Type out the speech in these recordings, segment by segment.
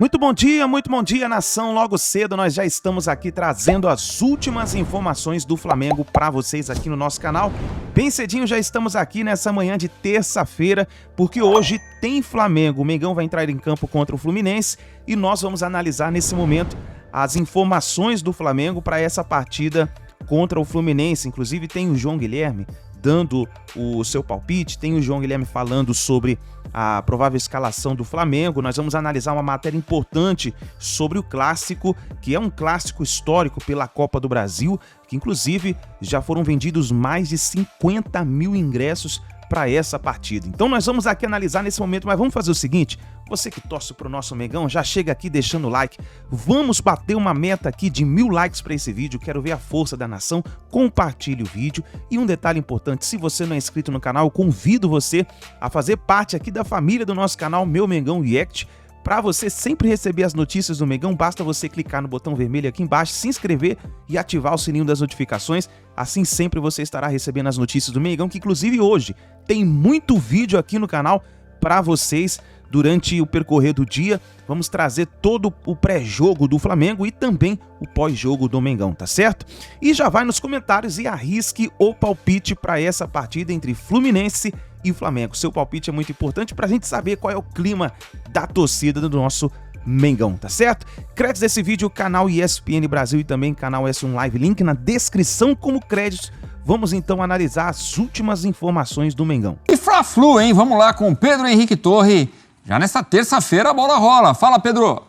Muito bom dia, nação. Logo cedo nós já estamos aqui trazendo as últimas informações do Flamengo para vocês aqui no nosso canal. Bem cedinho já estamos aqui nessa manhã de terça-feira, porque hoje tem Flamengo. O Mengão vai entrar em campo contra o Fluminense e nós vamos analisar nesse momento as informações do Flamengo para essa partida contra o Fluminense. Inclusive tem o João Guilherme dando o seu palpite, tem o João Guilherme falando sobre a provável escalação do Flamengo. Nós vamos analisar uma matéria importante sobre o clássico, que é um clássico histórico pela Copa do Brasil, que inclusive já foram vendidos mais de 50 mil ingressos para essa partida. Então nós vamos aqui analisar nesse momento, mas vamos fazer o seguinte: você que torce pro nosso Mengão, já chega aqui deixando o like. Vamos bater uma meta aqui de 1000 likes para esse vídeo. Quero ver a força da nação. Compartilhe o vídeo. E um detalhe importante: se você não é inscrito no canal, eu convido você a fazer parte aqui da família do nosso canal Meu Mengão React. Para você sempre receber as notícias do Mengão, basta você clicar no botão vermelho aqui embaixo, se inscrever e ativar o sininho das notificações. Assim sempre você estará recebendo as notícias do Mengão, que inclusive hoje tem muito vídeo aqui no canal para vocês. Durante o percorrer do dia, vamos trazer todo o pré-jogo do Flamengo e também o pós-jogo do Mengão, tá certo? E já vai nos comentários e arrisque o palpite para essa partida entre Fluminense e Flamengo. Seu palpite é muito importante para a gente saber qual é o clima da torcida do nosso Mengão, tá certo? Créditos desse vídeo, canal ESPN Brasil e também canal S1 Live, link na descrição como créditos. Vamos então analisar as últimas informações do Mengão. E Fla-Flu, hein? Vamos lá com Pedro Henrique Torre. Já nesta terça-feira a bola rola. Fala, Pedro.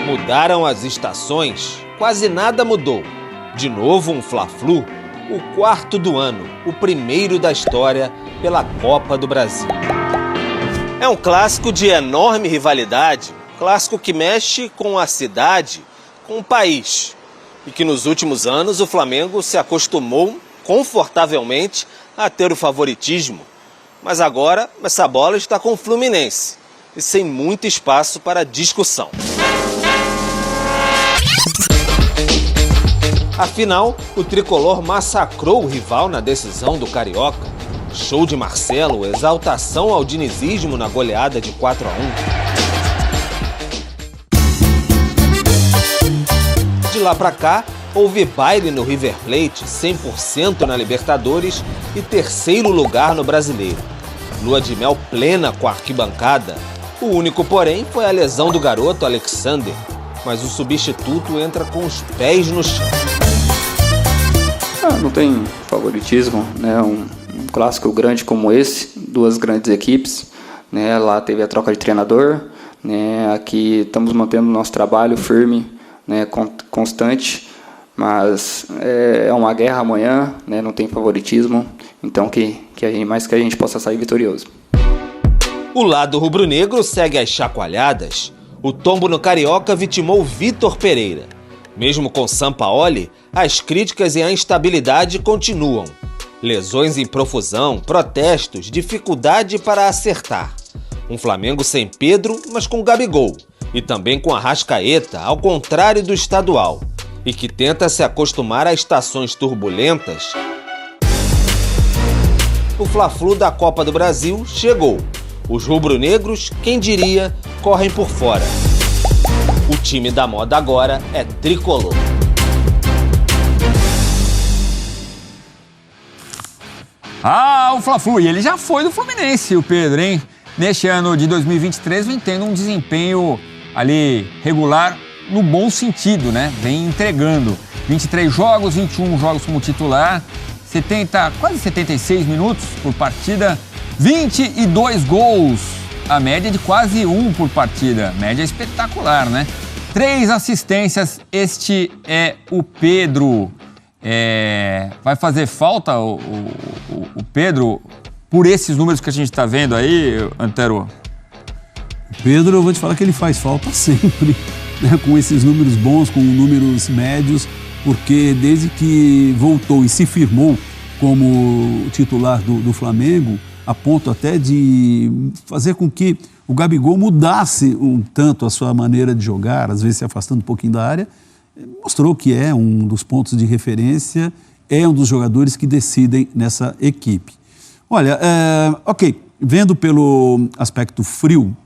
Mudaram as estações? Quase nada mudou. De novo um Fla-Flu, o quarto do ano, o primeiro da história pela Copa do Brasil. É um clássico de enorme rivalidade, clássico que mexe com a cidade, com o país. E que nos últimos anos o Flamengo se acostumou confortavelmente a ter o favoritismo. Mas agora essa bola está com o Fluminense e sem muito espaço para discussão. Afinal, o tricolor massacrou o rival na decisão do Carioca. Show de Marcelo, exaltação ao dinizismo na goleada de 4-1. De lá pra cá, houve baile no River Plate, 100% na Libertadores e terceiro lugar no Brasileiro. Lua de mel plena com a arquibancada. O único, porém, foi a lesão do garoto Alexander, mas o substituto entra com os pés no chão. Não tem favoritismo, né? Um clássico grande como esse, duas grandes equipes, né? Lá teve a troca de treinador, né? Aqui estamos mantendo o nosso trabalho firme, né? Constante. Mas é uma guerra amanhã, né? Não tem favoritismo, então que a gente possa sair vitorioso. O lado rubro-negro segue as chacoalhadas. O tombo no Carioca vitimou Vitor Pereira. Mesmo com Sampaoli, as críticas e a instabilidade continuam. Lesões em profusão, protestos, dificuldade para acertar. Um Flamengo sem Pedro, mas com Gabigol. E também com Arrascaeta, ao contrário do estadual. E que tenta se acostumar a estações turbulentas. O Fla-Flu da Copa do Brasil chegou. Os rubro-negros, quem diria, correm por fora. O time da moda agora é tricolor. O Fla-Flu, e ele já foi do Fluminense, o Pedro, hein? Neste ano de 2023 vem tendo um desempenho ali regular, no bom sentido, né? Vem entregando 23 jogos, 21 jogos como titular, quase 76 minutos por partida, 22 gols, a média de quase 1 por partida, média espetacular, né? 3 assistências, este é o Pedro. Vai fazer falta o Pedro por esses números que a gente está vendo aí, Antero? Pedro, eu vou te falar que ele faz falta sempre, né, com esses números bons, com números médios, porque desde que voltou e se firmou como titular do Flamengo, a ponto até de fazer com que o Gabigol mudasse um tanto a sua maneira de jogar, às vezes se afastando um pouquinho da área, mostrou que é um dos pontos de referência, é um dos jogadores que decidem nessa equipe. Olha, ok, Vendo pelo aspecto frio,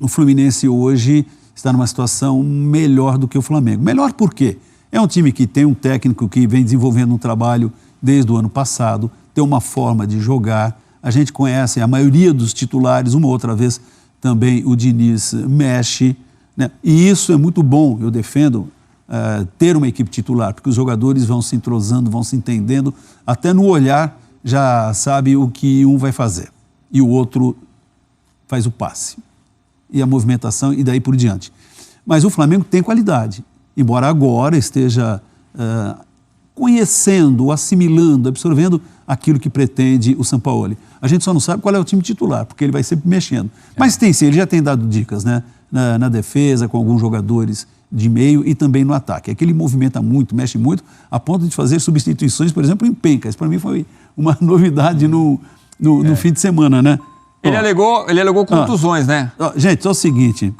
o Fluminense hoje está numa situação melhor do que o Flamengo. Melhor por quê? É um time que tem um técnico que vem desenvolvendo um trabalho desde o ano passado, tem uma forma de jogar. A gente conhece a maioria dos titulares, uma ou outra vez também o Diniz mexe, né? E isso é muito bom, eu defendo ter uma equipe titular, porque os jogadores vão se entrosando, vão se entendendo, até no olhar já sabe o que um vai fazer e o outro faz o passe e a movimentação e daí por diante. Mas o Flamengo tem qualidade, embora agora esteja conhecendo, assimilando, absorvendo aquilo que pretende o Sampaoli. A gente só não sabe qual é o time titular, porque ele vai sempre mexendo. Mas tem sim, ele já tem dado dicas, né? Na defesa, com alguns jogadores de meio e também no ataque. É que ele movimenta muito, mexe muito, a ponto de fazer substituições, por exemplo, em pencas. Para mim foi uma novidade no fim de semana, né? Ele alegou contusões, né? Gente, é o seguinte...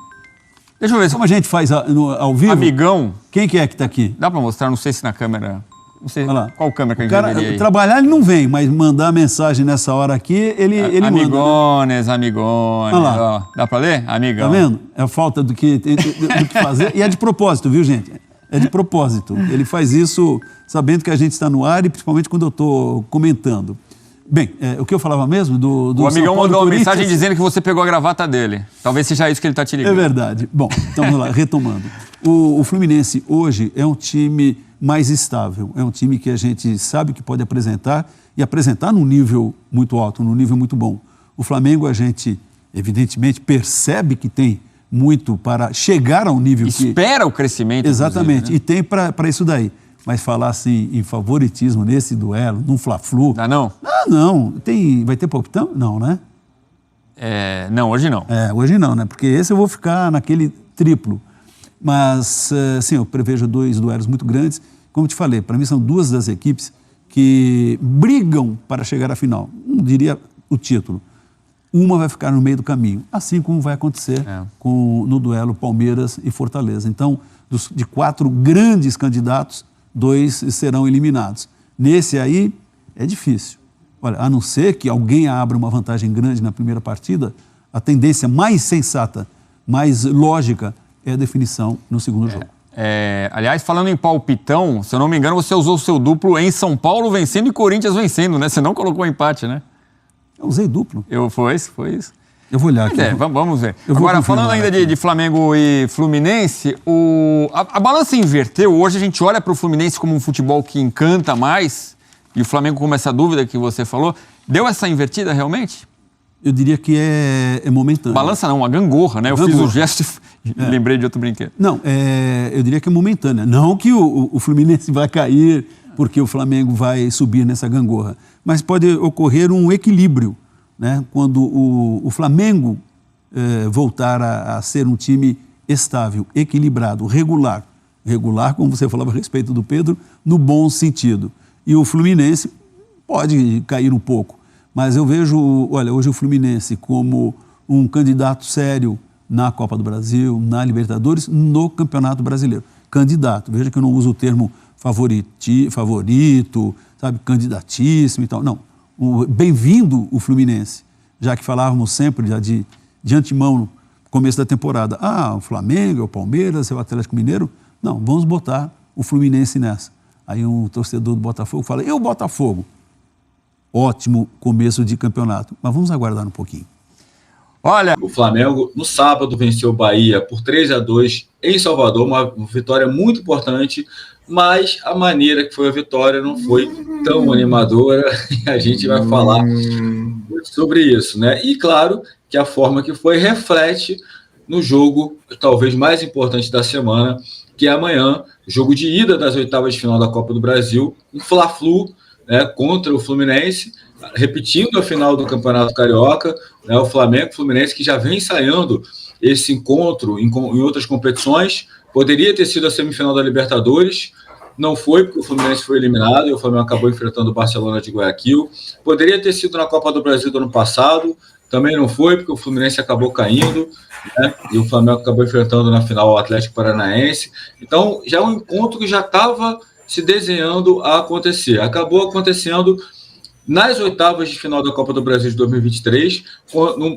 Deixa eu ver. Como a gente faz ao vivo... Amigão. Quem que é que está aqui? Dá para mostrar, não sei se na câmera... Não sei qual câmera que a gente deveria ir. Trabalhar ele não vem, mas mandar mensagem nessa hora aqui, ele Amigones, manda. Amigones. Ó, dá para ler? Amigão. Tá vendo? É a falta do que fazer. E é de propósito, viu, gente? É de propósito. Ele faz isso sabendo que a gente está no ar e principalmente quando eu estou comentando. Bem, o que eu falava mesmo do o amigão mandou uma mensagem Corinthians... dizendo que você pegou a gravata dele. Talvez seja isso que ele está te ligando. É verdade. Bom, então vamos lá, retomando. O Fluminense hoje é um time mais estável, é um time que a gente sabe que pode apresentar e apresentar num nível muito alto, num nível muito bom. O Flamengo a gente, evidentemente, percebe que tem muito para chegar ao nível espera o crescimento. Exatamente, né? E tem para isso daí. Mas falar assim em favoritismo nesse duelo, num Fla-Flu... Dá não? Não. Vai ter palpitão? Não, né? Não, hoje não. Hoje não, né? Porque esse eu vou ficar naquele triplo. Mas, sim, eu prevejo 2 duelos muito grandes. Como te falei, para mim são 2 das equipes que brigam para chegar à final. Não diria o título. Uma vai ficar no meio do caminho, assim como vai acontecer no duelo Palmeiras e Fortaleza. Então, de 4 grandes candidatos, 2 serão eliminados. Nesse aí, é difícil. Olha, a não ser que alguém abra uma vantagem grande na primeira partida, a tendência mais sensata, mais lógica, é a definição no segundo jogo. Aliás, falando em palpitão, se eu não me engano, você usou o seu duplo em São Paulo vencendo e Corinthians vencendo, né? Você não colocou empate, né? Eu usei duplo. Foi isso. Eu vou olhar aqui. Vamos ver. Agora, falando ainda de Flamengo e Fluminense, a balança inverteu. Hoje a gente olha para o Fluminense como um futebol que encanta mais e o Flamengo com essa dúvida que você falou. Deu essa invertida realmente? Eu diria que é momentâneo. Balança não, uma gangorra, né? Eu fiz o gesto e lembrei de outro brinquedo. Não, eu diria que é momentânea. Não que o Fluminense vai cair porque o Flamengo vai subir nessa gangorra. Mas pode ocorrer um equilíbrio, né? Quando o Flamengo voltar a ser um time estável, equilibrado, regular. Regular, como você falava a respeito do Pedro, no bom sentido. E o Fluminense pode cair um pouco. Mas eu vejo, hoje o Fluminense como um candidato sério na Copa do Brasil, na Libertadores, no Campeonato Brasileiro. Candidato, veja que eu não uso o termo favorito, sabe, candidatíssimo e tal. Não, bem-vindo o Fluminense, já que falávamos sempre já de antemão no começo da temporada. O Flamengo, o Palmeiras, o Atlético Mineiro. Não, vamos botar o Fluminense nessa. Aí um torcedor do Botafogo fala, e o Botafogo? Ótimo começo de campeonato, mas vamos aguardar um pouquinho. Olha, o Flamengo no sábado venceu o Bahia por 3-2 em Salvador, uma vitória muito importante, mas a maneira que foi a vitória não foi tão animadora e a gente vai falar sobre isso, né? E claro que a forma que foi reflete no jogo talvez mais importante da semana, que é amanhã, jogo de ida das oitavas de final da Copa do Brasil, um Fla-Flu, né, contra o Fluminense, repetindo a final do Campeonato Carioca, né, o Fluminense que já vem ensaiando esse encontro em outras competições, poderia ter sido a semifinal da Libertadores, não foi porque o Fluminense foi eliminado e o Flamengo acabou enfrentando o Barcelona de Guayaquil, poderia ter sido na Copa do Brasil do ano passado, também não foi porque o Fluminense acabou caindo, né, e o Flamengo acabou enfrentando na final o Atlético Paranaense, então já é um encontro que já estava se desenhando a acontecer, acabou acontecendo nas oitavas de final da Copa do Brasil de 2023,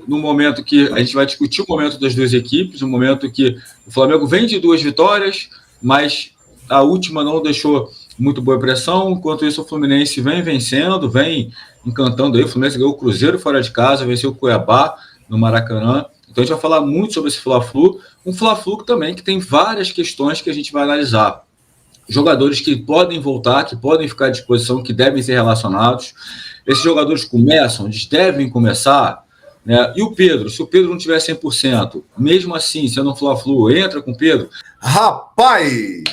no momento que a gente vai discutir o momento das duas equipes, um momento que o Flamengo vem de 2 vitórias, mas a última não deixou muito boa impressão, enquanto isso o Fluminense vem vencendo, vem encantando aí. O Fluminense ganhou o Cruzeiro fora de casa, venceu o Cuiabá no Maracanã. Então a gente vai falar muito sobre esse Fla-Flu, um Fla-Flu também que tem várias questões que a gente vai analisar. Jogadores que podem voltar, que podem ficar à disposição, que devem ser relacionados. Esses jogadores começam, eles devem começar, né? E o Pedro, se o Pedro não tiver 100%, mesmo assim, sendo um Fla-Flu, entra com o Pedro? Rapaz,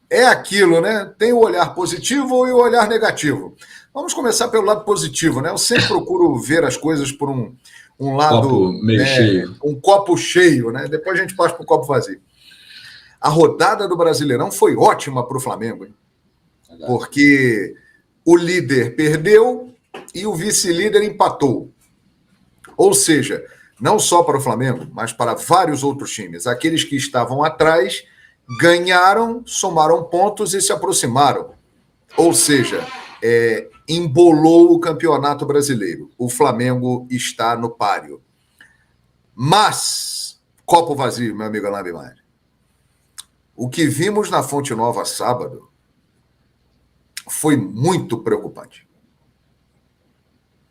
é aquilo, né? Tem o olhar positivo e o olhar negativo. Vamos começar pelo lado positivo, né? Eu sempre procuro ver as coisas por um lado... Copo meio cheio. Um copo cheio, né? Depois a gente passa para o copo vazio. A rodada do Brasileirão foi ótima para o Flamengo, hein? Porque o líder perdeu e o vice-líder empatou. Ou seja, não só para o Flamengo, mas para vários outros times. Aqueles que estavam atrás ganharam, somaram pontos e se aproximaram. Ou seja, embolou o Campeonato Brasileiro. O Flamengo está no páreo. Mas, copo vazio, meu amigo Alain Bimardi. O que vimos na Fonte Nova sábado foi muito preocupante.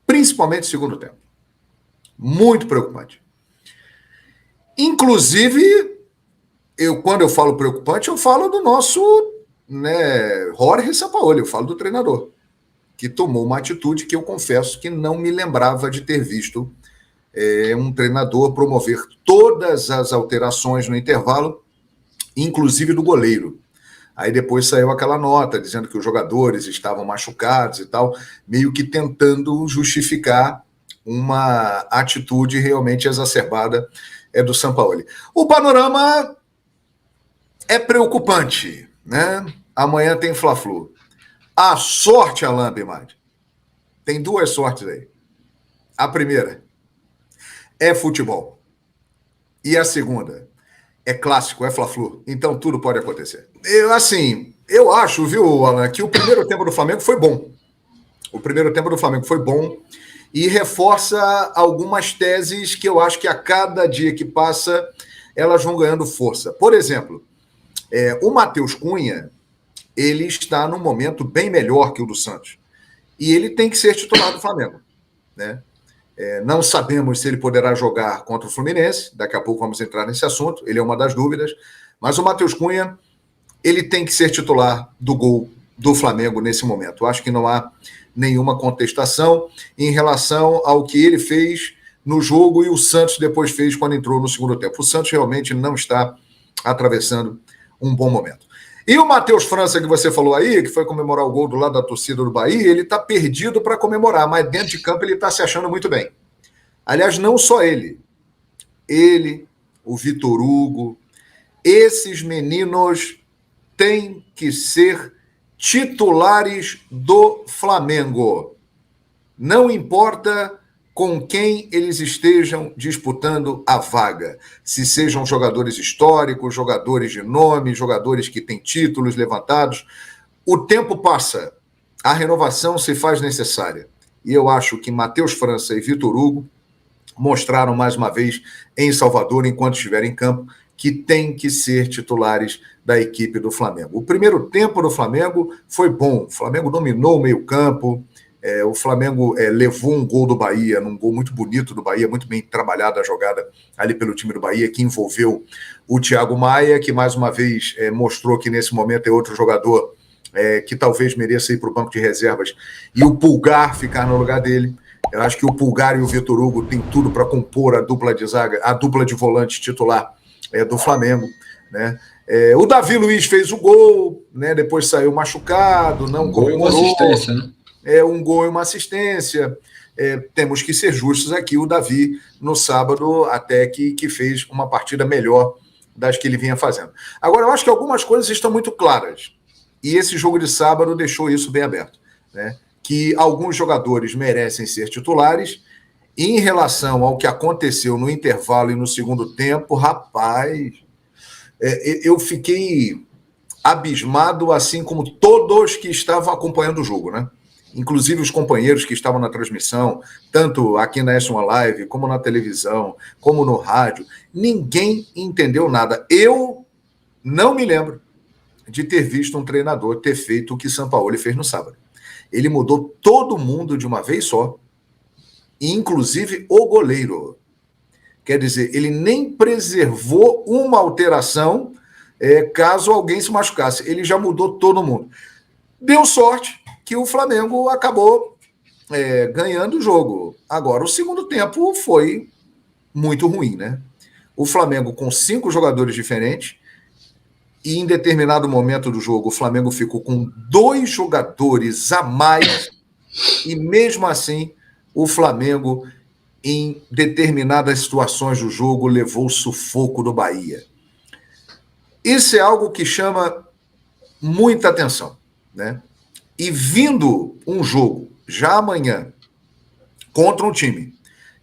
Principalmente no segundo tempo. Muito preocupante. Inclusive, quando eu falo preocupante, eu falo do nosso, né, Jorge Sampaoli, eu falo do treinador, que tomou uma atitude que eu confesso que não me lembrava de ter visto um treinador promover todas as alterações no intervalo, inclusive do goleiro. Aí depois saiu aquela nota dizendo que os jogadores estavam machucados e tal, meio que tentando justificar uma atitude realmente exacerbada do Sampaoli. O panorama é preocupante, né? Amanhã tem Fla-Flu. A sorte, Alain Bimardi, tem 2 sortes aí. A primeira é futebol. E a segunda é clássico, é Fla-Flu. Então tudo pode acontecer. Eu acho, viu, Alan, que o primeiro tempo do Flamengo foi bom. O primeiro tempo do Flamengo foi bom e reforça algumas teses que eu acho que a cada dia que passa elas vão ganhando força. Por exemplo, o Matheus Cunha, ele está num momento bem melhor que o do Santos. E ele tem que ser titular do Flamengo, né? Não sabemos se ele poderá jogar contra o Fluminense, daqui a pouco vamos entrar nesse assunto, ele é uma das dúvidas, mas o Matheus Cunha, ele tem que ser titular do gol do Flamengo nesse momento. Eu acho que não há nenhuma contestação em relação ao que ele fez no jogo e o Santos depois fez quando entrou no segundo tempo. O Santos realmente não está atravessando um bom momento. E o Matheus França, que você falou aí, que foi comemorar o gol do lado da torcida do Bahia, ele está perdido para comemorar, mas dentro de campo ele está se achando muito bem. Aliás, não só ele, o Vitor Hugo, esses meninos têm que ser titulares do Flamengo. Não importa com quem eles estejam disputando a vaga. Se sejam jogadores históricos, jogadores de nome, jogadores que têm títulos levantados. O tempo passa, a renovação se faz necessária. E eu acho que Matheus França e Vitor Hugo mostraram mais uma vez em Salvador, enquanto estiverem em campo, que têm que ser titulares da equipe do Flamengo. O primeiro tempo do Flamengo foi bom. O Flamengo dominou o meio-campo. O Flamengo levou um gol do Bahia, num gol muito bonito do Bahia, muito bem trabalhada a jogada ali pelo time do Bahia, que envolveu o Thiago Maia, que mais uma vez mostrou que nesse momento é outro jogador que talvez mereça ir para o banco de reservas, e o Pulgar ficar no lugar dele. Eu acho que o Pulgar e o Vitor Hugo têm tudo para compor a dupla de zaga, a dupla de volante titular do Flamengo, né? O Davi Luiz fez o gol, né? Depois saiu machucado, não comemorou. Gol e uma assistência, né? Um gol e uma assistência. Temos que ser justos aqui, o Davi, no sábado, até que fez uma partida melhor das que ele vinha fazendo. Agora, eu acho que algumas coisas estão muito claras, e esse jogo de sábado deixou isso bem aberto, né? Que alguns jogadores merecem ser titulares. E em relação ao que aconteceu no intervalo e no segundo tempo, rapaz, eu fiquei abismado, assim como todos que estavam acompanhando o jogo, né? inclusive os companheiros que estavam na transmissão, tanto aqui na S1 Live, como na televisão, como no rádio, ninguém entendeu nada. Eu não me lembro de ter visto um treinador ter feito o que Sampaoli fez no sábado. Ele mudou todo mundo de uma vez só, inclusive o goleiro. Quer dizer, ele nem preservou uma alteração caso alguém se machucasse. Ele já mudou todo mundo. Deu sorte que o Flamengo acabou ganhando o jogo. Agora, o segundo tempo foi muito ruim, né? O Flamengo com 5 jogadores diferentes, e em determinado momento do jogo o Flamengo ficou com 2 jogadores a mais, e mesmo assim o Flamengo, em determinadas situações do jogo, levou o sufoco do Bahia. Isso é algo que chama muita atenção, né? E vindo um jogo já amanhã contra um time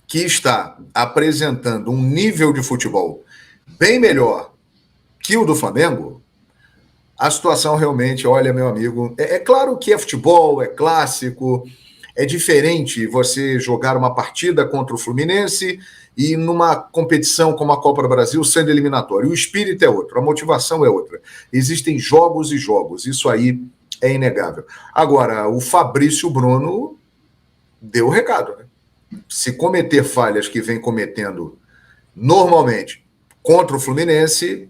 que está apresentando um nível de futebol bem melhor que o do Flamengo, a situação realmente, olha, meu amigo, é claro que é futebol, é clássico, é diferente você jogar uma partida contra o Fluminense e numa competição como a Copa do Brasil sendo eliminatório. O espírito é outro, a motivação é outra. Existem jogos e jogos, isso aí é inegável. Agora, o Fabrício Bruno deu o recado, né? Se cometer falhas que vem cometendo normalmente contra o Fluminense,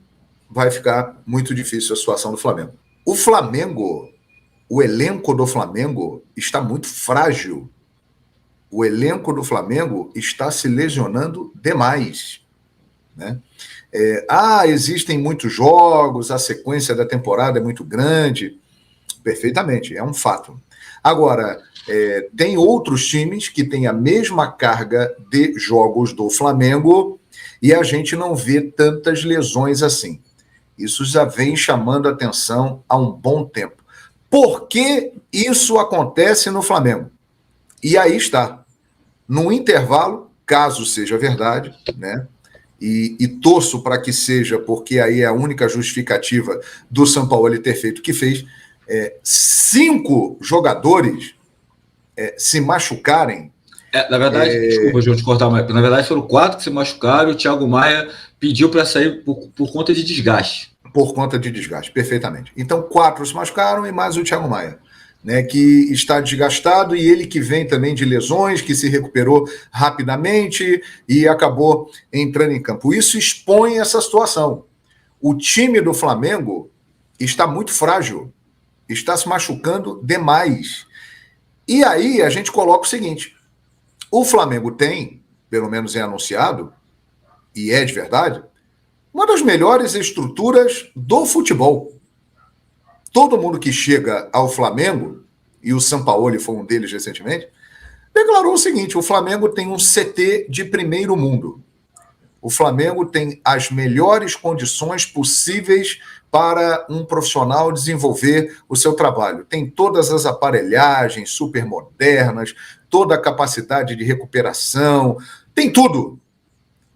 vai ficar muito difícil a situação do Flamengo. O Flamengo, o elenco do Flamengo está muito frágil. O elenco do Flamengo está se lesionando demais, né? Existem muitos jogos, a sequência da temporada é muito grande. Perfeitamente, é um fato. Agora, tem outros times que têm a mesma carga de jogos do Flamengo e a gente não vê tantas lesões assim. Isso já vem chamando a atenção há um bom tempo. Por que isso acontece no Flamengo? E aí está. No intervalo, caso seja verdade, né? E torço para que seja, porque aí é a única justificativa do Sampaoli ter feito o que fez, 5 jogadores se machucarem. Na verdade, desculpa, João, te cortar, mas na verdade foram 4 que se machucaram e o Thiago Maia pediu para sair por conta de desgaste. Por conta de desgaste, perfeitamente. Então, 4 se machucaram e mais o Thiago Maia, né, que está desgastado, e ele que vem também de lesões, que se recuperou rapidamente e acabou entrando em campo. Isso expõe essa situação. O time do Flamengo está muito frágil, está se machucando demais. E aí a gente coloca o seguinte: o Flamengo tem, pelo menos é anunciado, e é de verdade, uma das melhores estruturas do futebol. Todo mundo que chega ao Flamengo, e o Sampaoli foi um deles recentemente, declarou o seguinte: o Flamengo tem um CT de primeiro mundo. O Flamengo tem as melhores condições possíveis para um profissional desenvolver o seu trabalho. Tem todas as aparelhagens super modernas, toda a capacidade de recuperação, tem tudo.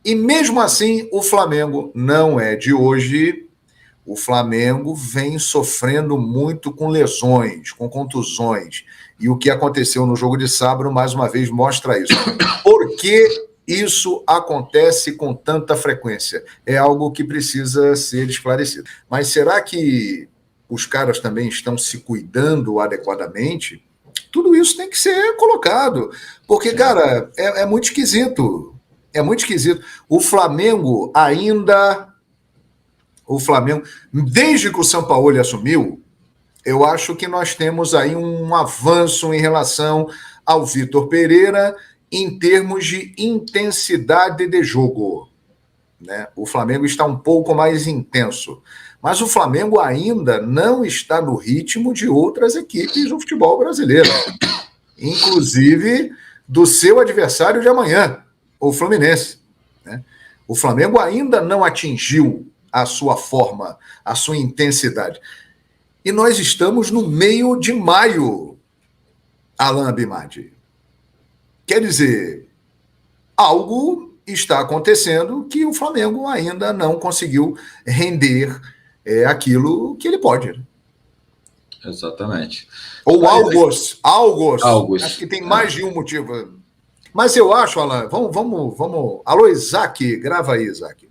E mesmo assim, o Flamengo não é de hoje. O Flamengo vem sofrendo muito com lesões, com contusões. E o que aconteceu no jogo de sábado, mais uma vez, mostra isso. Por que isso acontece com tanta frequência? É algo que precisa ser esclarecido. Mas será que os caras também estão se cuidando adequadamente? Tudo isso tem que ser colocado. Porque, cara, é muito esquisito. É muito esquisito. O Flamengo, desde que o Sampaoli assumiu, eu acho que nós temos aí um avanço em relação ao Vitor Pereira em termos de intensidade de jogo, né? O Flamengo está um pouco mais intenso, mas o Flamengo ainda não está no ritmo de outras equipes do futebol brasileiro, inclusive do seu adversário de amanhã, o Fluminense, né? O Flamengo ainda não atingiu a sua forma, a sua intensidade. E nós estamos no meio de maio, Alain Abimadi. Quer dizer, algo está acontecendo que o Flamengo ainda não conseguiu render aquilo que ele pode. Exatamente. Ou August. August. Acho que tem mais de um motivo. Mas eu acho, Alan, vamos. Alô, Isaac, grava aí, Isaac.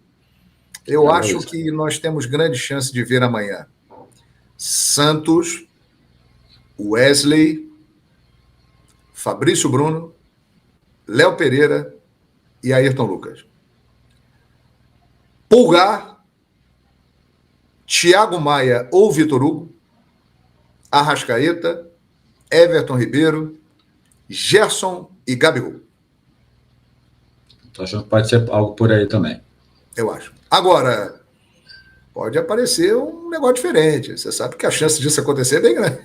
Eu acho que nós temos grande chance de ver amanhã Santos, Wesley, Fabrício Bruno, Léo Pereira e Ayrton Lucas. Pulgar, Thiago Maia ou Vitor Hugo, Arrascaeta, Everton Ribeiro, Gerson e Gabigol. Tô achando que pode ser algo por aí também. Eu acho. Agora, pode aparecer um negócio diferente. Você sabe que a chance disso acontecer é bem grande.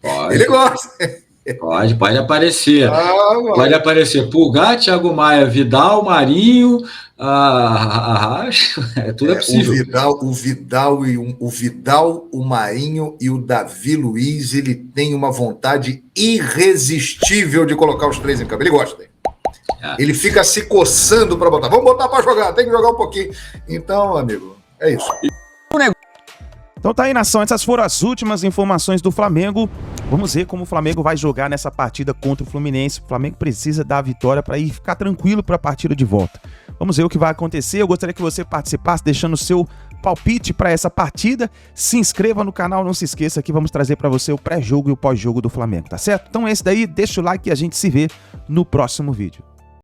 Pode. Ele gosta. Pode aparecer. Pode aparecer Pulgar, Thiago Maia, Vidal, Marinho, tudo é possível. O Vidal, o Marinho e o Davi Luiz, ele tem uma vontade irresistível de colocar os três em campo. Ele gosta. Ele fica se coçando para botar. Vamos botar para jogar, tem que jogar um pouquinho. Então, amigo, é isso. Então tá aí, nação, essas foram as últimas informações do Flamengo. Vamos ver como o Flamengo vai jogar nessa partida contra o Fluminense. O Flamengo precisa da vitória para ir ficar tranquilo para a partida de volta. Vamos ver o que vai acontecer. Eu gostaria que você participasse deixando o seu palpite para essa partida. Se inscreva no canal, não se esqueça que vamos trazer para você o pré-jogo e o pós-jogo do Flamengo, tá certo? Então esse daí, deixa o like e a gente se vê no próximo vídeo.